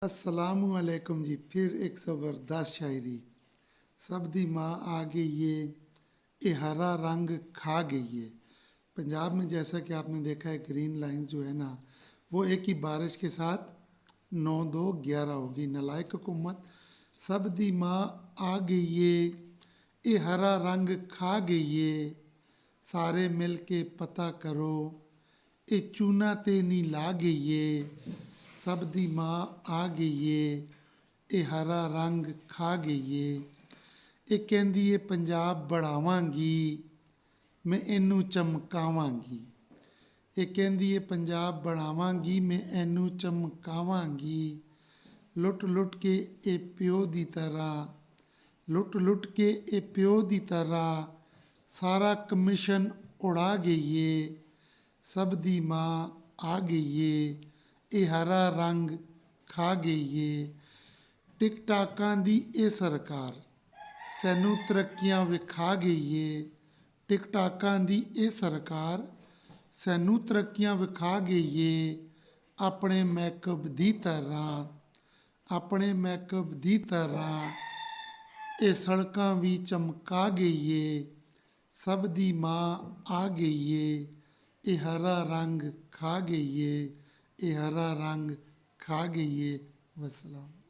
असलामुअलैकुम जी। फिर एक ज़बरदस्त शायरी। सब दी माँ आ गई है, ये हरा रंग खा गई है। पंजाब में जैसा कि आपने देखा है, ग्रीन लाइंस जो है ना, वो एक ही बारिश के साथ 9-2-11 होगी। नलायक हुकूमत सब दी माँ आ गई है, ये हरा रंग खा गई है। सारे मिल के पता करो, ये चूना ते नहीं ला गई है। सब दी माँ आ गई ਏ, ਇਹ ਹਰਾ ਰੰਗ ਖਾ ਗਈ ਏ। ਇਹ ਕਹਿੰਦੀ ਏ ਪੰਜਾਬ बढ़ावांगी, मैं ਇਹਨੂੰ ਚਮਕਾਵਾਂਗੀ। ਇਹ ਕਹਿੰਦੀ ਏ ਪੰਜਾਬ बढ़ावांगी, मैं ਇਹਨੂੰ ਚਮਕਾਵਾਂਗੀ। ਲੁੱਟ ਲੁੱਟ ਕੇ ਇਹ ਪਿਓ ਦੀ ਤਰ੍ਹਾਂ, ਲੁੱਟ ਲੁੱਟ ਕੇ ਇਹ ਪਿਓ ਦੀ ਤਰ੍ਹਾਂ ਸਾਰਾ ਕਮਿਸ਼ਨ ਉਡਾ ਗਈ ਏ। ਸਭ ਦੀ ਮਾਂ ਆ ਗਈ ਏ, ਇਹ ਹਰਾ ਰੰਗ ਖਾ ਗਈ ਏ। ਟਿਕਟਾਕਾਂ ਦੀ ਇਹ ਸਰਕਾਰ ਸਾਨੂੰ ਤਰੱਕੀਆਂ ਵਿਖਾ ਗਈ ਏ। ਟਿਕਟਾਕਾਂ ਦੀ ਇਹ ਸਰਕਾਰ ਸਾਨੂੰ ਤਰੱਕੀਆਂ ਵਿਖਾ ਗਈ ਏ। ਆਪਣੇ ਮੈਕਅਪ ਦੀ ਤਰ੍ਹਾਂ, ਆਪਣੇ ਮੈਕਅਪ ਦੀ ਤਰ੍ਹਾਂ ਇਹ ਸੜਕਾਂ ਵੀ ਚਮਕਾ ਗਈ ਏ। ਸਭ ਦੀ ਮਾਂ ਆ ਗਈ ਏ, ਇਹ ਹਰਾ ਰੰਗ ਖਾ ਗਈ ਏ। ये हरा रंग खा गई है। वसलाम।